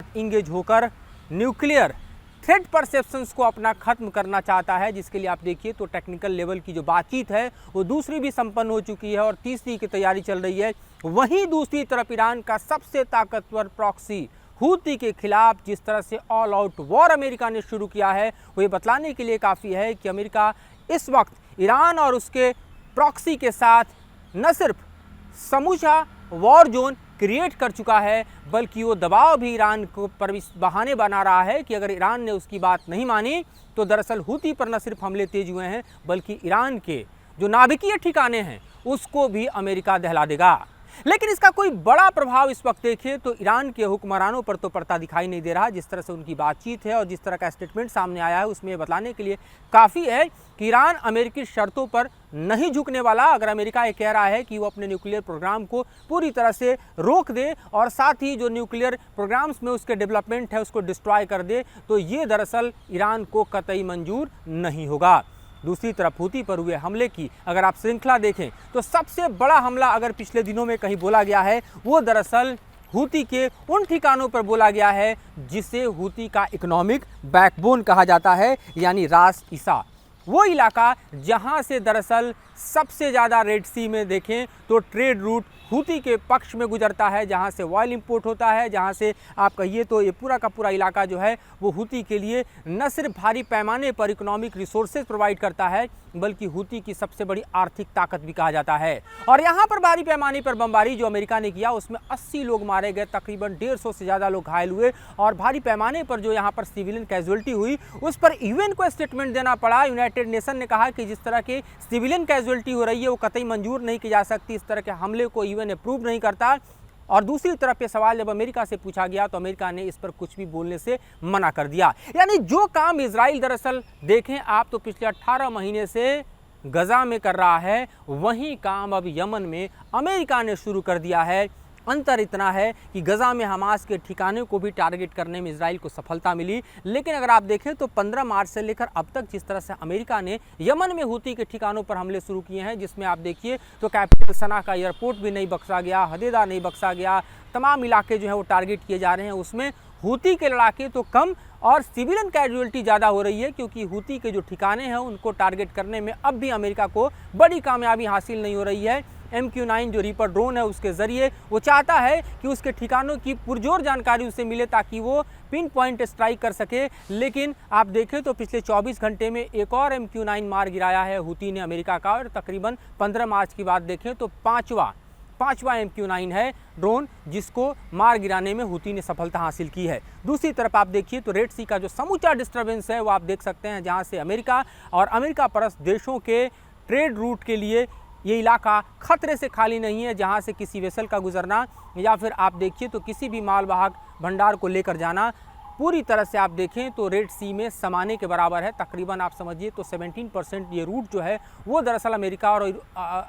साथ इंगेज होकर nuclear threat perceptions को अपना खत्म करना चाहता है, जिसके लिए आप देखिए तो टेक्निकल लेवल की जो बातचीत है वो दूसरी भी संपन्न हो चुकी है और तीसरी की तैयारी चल रही है। वहीं दूसरी तरफ ईरान का सबसे ताकतवर प्रॉक्सी हूती के खिलाफ जिस तरह से ऑल आउट वॉर अमेरिका ने शुरू किया है, वो ये बतलाने के लिए काफ़ी है कि अमेरिका इस वक्त ईरान और उसके प्रॉक्सी के साथ न सिर्फ समूचा वॉर जोन क्रिएट कर चुका है, बल्कि वो दबाव भी ईरान को पर बहाने बना रहा है कि अगर ईरान ने उसकी बात नहीं मानी तो दरअसल हूती पर न सिर्फ हमले तेज हुए हैं, बल्कि ईरान के जो नाभिकीय ठिकाने हैं उसको भी अमेरिका दहला देगा। लेकिन इसका कोई बड़ा प्रभाव इस वक्त देखें तो ईरान के हुक्मरानों पर तो पड़ता दिखाई नहीं दे रहा। जिस तरह से उनकी बातचीत है और जिस तरह का स्टेटमेंट सामने आया है उसमें बतलाने के लिए काफ़ी है कि ईरान अमेरिकी शर्तों पर नहीं झुकने वाला। अगर अमेरिका ये कह रहा है कि वो अपने न्यूक्लियर प्रोग्राम को पूरी तरह से रोक दे और साथ ही जो न्यूक्लियर प्रोग्राम्स में उसके डेवलपमेंट है उसको डिस्ट्रॉय कर दे, तो ये दरअसल ईरान को कतई मंजूर नहीं होगा। दूसरी तरफ हूती पर हुए हमले की अगर आप श्रृंखला देखें तो सबसे बड़ा हमला अगर पिछले दिनों में कहीं बोला गया है वो दरअसल हूती के उन ठिकानों पर बोला गया है जिसे हूती का इकोनॉमिक बैकबोन कहा जाता है, यानी रास ईसा, वो इलाका जहां से दरअसल सबसे ज़्यादा रेड सी में देखें तो ट्रेड रूट हूती के पक्ष में गुजरता है, जहां से ऑयल इंपोर्ट होता है, जहां से आप कहिए तो ये पूरा का पूरा इलाका जो है वो हूती के लिए न सिर्फ भारी पैमाने पर इकोनॉमिक रिसोर्सेज प्रोवाइड करता है, बल्कि हूती की सबसे बड़ी आर्थिक ताकत भी कहा जाता है। और यहाँ पर भारी पैमाने पर बमबारी जो अमेरिका ने किया उसमें 80 लोग मारे गए, तकरीबन 150 से ज़्यादा लोग घायल हुए और भारी पैमाने पर जो यहाँ पर सिविलियन कैजुअलिटी हुई उस पर यूएन को स्टेटमेंट देना पड़ा। यूनाइटेड नेशन ने कहा कि जिस तरह के सिविलियन कैजुअलिटी हो रही है वो कतई मंजूर नहीं की जा सकती, इस तरह के हमले को यूएन अप्रूव नहीं करता। और दूसरी तरफ ये सवाल जब अमेरिका से पूछा गया तो अमेरिका ने इस पर कुछ भी बोलने से मना कर दिया। यानी जो काम इजराइल दरअसल देखें आप तो पिछले 18 महीने से गजा में कर रहा है, वही काम अब यमन में अमेरिका ने शुरू कर दिया है। अंतर इतना है कि गजा में हमास के ठिकाने को भी टारगेट करने में इजराइल को सफलता मिली, लेकिन अगर आप देखें तो 15 मार्च से लेकर अब तक जिस तरह से अमेरिका ने यमन में हूती के ठिकानों पर हमले शुरू किए हैं, जिसमें आप देखिए तो कैपिटल सना का एयरपोर्ट भी नहीं बख्शा गया, हदेदा नहीं बख्शा गया, तमाम इलाके जो है वो टारगेट किए जा रहे हैं। उसमें हूती के लड़ाके तो कम और सिविलियन कैजुअलिटी ज़्यादा हो रही है, क्योंकि हूती के जो ठिकाने हैं उनको टारगेट करने में अब भी अमेरिका को बड़ी कामयाबी हासिल नहीं हो रही है। MQ-9 जो रीपर ड्रोन है उसके ज़रिए वो चाहता है कि उसके ठिकानों की पुरजोर जानकारी उसे मिले ताकि वो पिन पॉइंट स्ट्राइक कर सके। लेकिन आप देखें तो पिछले 24 घंटे में एक और MQ-9 मार गिराया है हूती ने अमेरिका का, और तकरीबन 15 मार्च की बात देखें तो पाँचवा MQ-9 है ड्रोन जिसको मार गिराने में हूती ने सफलता हासिल की है। दूसरी तरफ आप देखिए तो रेड सी का जो समूचा डिस्टर्बेंस है वो आप देख सकते हैं, जहां से अमेरिका और अमेरिका परस्त देशों के ट्रेड रूट के लिए ये इलाका खतरे से खाली नहीं है, जहां से किसी वेसल का गुजरना या फिर आप देखिए तो किसी भी मालवाहक भंडार को लेकर जाना पूरी तरह से आप देखें तो रेड सी में समाने के बराबर है। तकरीबन आप समझिए तो 17% ये रूट जो है वो दरअसल अमेरिका और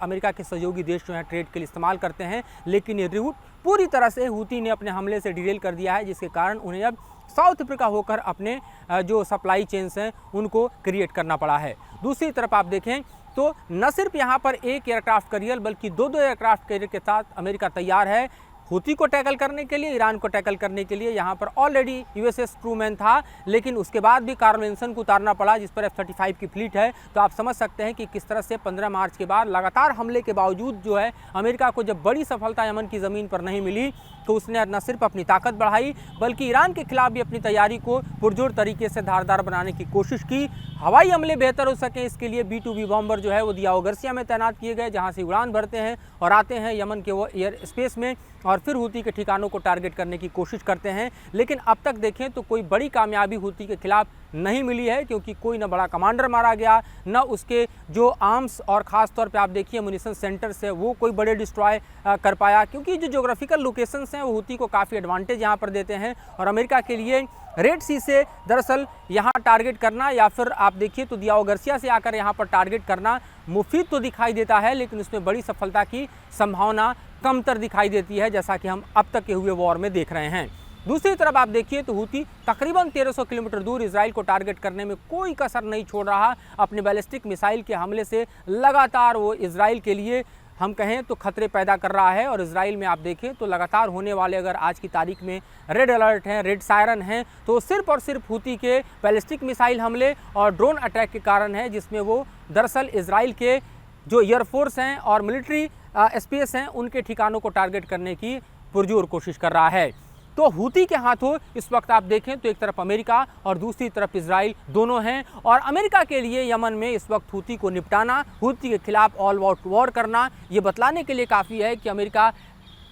अमेरिका के सहयोगी देश जो हैं ट्रेड के लिए इस्तेमाल करते हैं, लेकिन ये रूट पूरी तरह से हूती ने अपने हमले से डिरेल कर दिया है, जिसके कारण उन्हें अब साउथ अफ्रीका होकर अपने जो सप्लाई चेन्स हैं उनको क्रिएट करना पड़ा है। दूसरी तरफ आप देखें तो न सिर्फ यहाँ पर एक एयरक्राफ्ट कैरियर बल्कि दो एयरक्राफ्ट कैरियर के साथ अमेरिका तैयार है हूती को टैकल करने के लिए, ईरान को टैकल करने के लिए। यहाँ पर ऑलरेडी USS ट्रूमैन था, लेकिन उसके बाद भी कार्ल विल्सन को उतारना पड़ा जिस पर F-35 की फ्लीट है। तो आप समझ सकते हैं कि किस तरह से 15 मार्च के बाद लगातार हमले के बावजूद जो है अमेरिका को जब बड़ी सफलता यमन की ज़मीन पर नहीं मिली तो उसने न सिर्फ अपनी ताकत बढ़ाई बल्कि ईरान के खिलाफ भी अपनी तैयारी को पुरजोर तरीके से धारदार बनाने की कोशिश की। हवाई हमले बेहतर हो सके इसके लिए B-2B बॉम्बर जो है वो दियाओ गार्सिया में तैनात किए गए, जहाँ से उड़ान भरते हैं और आते हैं यमन के वो एयर स्पेस में और फिर हूती के ठिकानों को टारगेट करने की कोशिश करते हैं। लेकिन अब तक देखें तो कोई बड़ी कामयाबी हूती के खिलाफ नहीं मिली है, क्योंकि कोई न बड़ा कमांडर मारा गया, न उसके जो आर्म्स और ख़ास तौर पे आप देखिए म्यूनिशन सेंटर्स है वो कोई बड़े डिस्ट्रॉय कर पाया, क्योंकि जो ज्योग्राफिकल लोकेशंस हैं वो हूती को काफ़ी एडवांटेज यहाँ पर देते हैं। और अमेरिका के लिए रेड सी से दरअसल यहाँ टारगेट करना या फिर आप देखिए तो दियाओ गार्सिया से आकर यहाँ पर टारगेट करना मुफीद तो दिखाई देता है, लेकिन उसमें बड़ी सफलता की संभावना कमतर दिखाई देती है, जैसा कि हम अब तक के हुए वॉर में देख रहे हैं। दूसरी तरफ आप देखिए तो हूती तकरीबन 1300 किलोमीटर दूर इजराइल को टारगेट करने में कोई कसर नहीं छोड़ रहा। अपने बैलिस्टिक मिसाइल के हमले से लगातार वो इजराइल के लिए हम कहें तो खतरे पैदा कर रहा है। और इजराइल में आप देखें तो लगातार होने वाले, अगर आज की तारीख में रेड अलर्ट हैं, रेड सायरन हैं, तो सिर्फ और सिर्फ हूती के बैलिस्टिक मिसाइल हमले और ड्रोन अटैक के कारण है, जिसमें वो दरअसल इजराइल के जो एयरफोर्स हैं और मिलिट्री स्पेस हैं उनके ठिकानों को टारगेट करने की पुरजोर कोशिश कर रहा है। तो हूती के हाथों इस वक्त आप देखें तो एक तरफ अमेरिका और दूसरी तरफ इजराइल दोनों हैं। और अमेरिका के लिए यमन में इस वक्त हूती को निपटाना, हूती के खिलाफ ऑल आउट वॉर करना, ये बतलाने के लिए काफ़ी है कि अमेरिका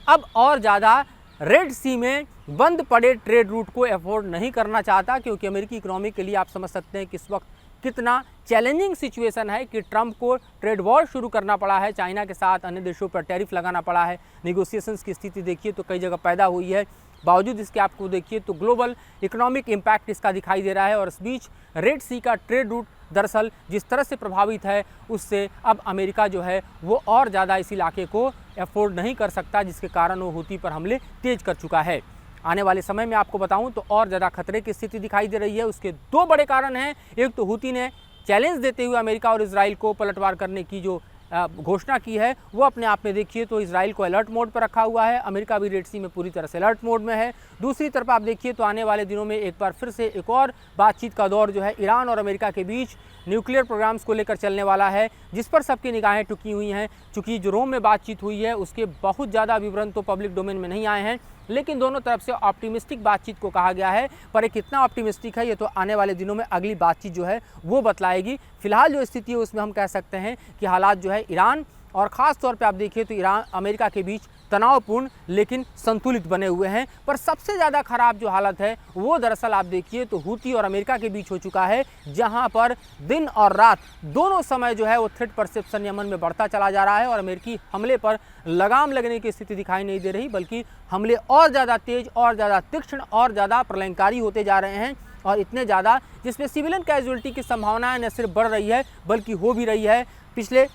अब और ज़्यादा रेड सी में बंद पड़े ट्रेड रूट को अफोर्ड नहीं करना चाहता, क्योंकि अमेरिकी इकोनॉमी के लिए आप समझ सकते हैं कि इस वक्त कितना चैलेंजिंग सिचुएशन है कि ट्रंप को ट्रेड वॉर शुरू करना पड़ा है चाइना के साथ, अन्य देशों पर टैरिफ लगाना पड़ा है। नेगोशिएशंस की स्थिति देखिए तो कई जगह पैदा हुई है, बावजूद इसके आपको देखिए तो ग्लोबल इकोनॉमिक इम्पैक्ट इसका दिखाई दे रहा है। और इस बीच रेड सी का ट्रेड रूट दरअसल जिस तरह से प्रभावित है, उससे अब अमेरिका जो है वो और ज़्यादा इस इलाके को अफोर्ड नहीं कर सकता, जिसके कारण वो हूती पर हमले तेज कर चुका है। आने वाले समय में आपको बताऊं तो और ज़्यादा खतरे की स्थिति दिखाई दे रही है। उसके दो बड़े कारण हैं। एक तो हूती ने चैलेंज देते हुए अमेरिका और इजराइल को पलटवार करने की जो घोषणा की है, वो अपने आप में देखिए तो इजराइल को अलर्ट मोड पर रखा हुआ है, अमेरिका भी रेड सी में पूरी तरह से अलर्ट मोड में है। दूसरी तरफ आप देखिए तो आने वाले दिनों में एक बार फिर से एक और बातचीत का दौर जो है ईरान और अमेरिका के बीच न्यूक्लियर प्रोग्राम्स को लेकर चलने वाला है, जिस पर सबकी निगाहें टिकी हुई हैं। चूँकि जो रोम में बातचीत हुई है उसके बहुत ज़्यादा विवरण तो पब्लिक डोमेन में नहीं आए हैं, लेकिन दोनों तरफ से ऑप्टिमिस्टिक बातचीत को कहा गया है। पर ये कितना ऑप्टिमिस्टिक है ये तो आने वाले दिनों में अगली बातचीत जो है वो बतलाएगी। फिलहाल जो स्थिति है उसमें हम कह सकते हैं कि हालात जो है ईरान और ख़ास तौर पे आप देखिए तो ईरान अमेरिका के बीच तनावपूर्ण लेकिन संतुलित बने हुए हैं। पर सबसे ज़्यादा ख़राब जो हालत है वो दरअसल आप देखिए तो हूती और अमेरिका के बीच हो चुका है, जहां पर दिन और रात दोनों समय जो है वो थ्रेट परसेप्शन यमन में बढ़ता चला जा रहा है। और अमेरिकी हमले पर लगाम लगने की स्थिति दिखाई नहीं दे रही, बल्कि हमले और ज़्यादा तेज, और ज़्यादा तीक्ष्ण, और ज़्यादा प्रलयंकारी होते जा रहे हैं। और इतने ज़्यादा जिसमें सिविलियन कैजुअलिटी की संभावनाएं न सिर्फ बढ़ रही है बल्कि हो भी रही है। पिछले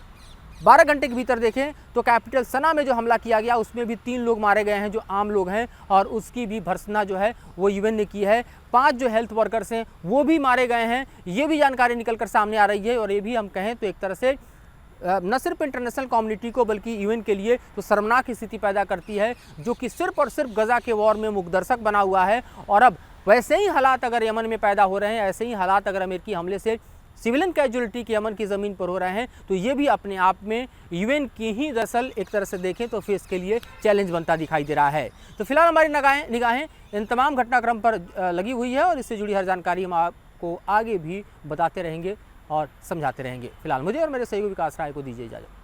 12 घंटे के भीतर देखें तो कैपिटल सना में जो हमला किया गया उसमें भी 3 लोग मारे गए हैं जो आम लोग हैं, और उसकी भी भर्त्सना जो है वो यूएन ने की है। 5 जो हेल्थ वर्कर्स हैं वो भी मारे गए हैं, ये भी जानकारी निकल कर सामने आ रही है। और ये भी हम कहें तो एक तरह से न सिर्फ इंटरनेशनल कम्युनिटी को बल्कि यूएन के लिए तो शर्मनाक स्थिति पैदा करती है, जो कि सिर्फ और सिर्फ गजा के वॉर में मुखदर्शक बना हुआ है। और अब वैसे ही हालात अगर यमन में पैदा हो रहे हैं, ऐसे ही हालात अगर अमेरिकी हमले से सिविलियन कैजुअलिटी के यमन की ज़मीन पर हो रहे हैं, तो ये भी अपने आप में यूएन की ही दरअसल एक तरह से देखें तो फेस के लिए चैलेंज बनता दिखाई दे रहा है। तो फिलहाल हमारी निगाहें इन तमाम घटनाक्रम पर लगी हुई है, और इससे जुड़ी हर जानकारी हम आपको आगे भी बताते रहेंगे और समझाते रहेंगे। फिलहाल मुझे और मेरे सहयोगी विकास राय को दीजिए इजाज़त।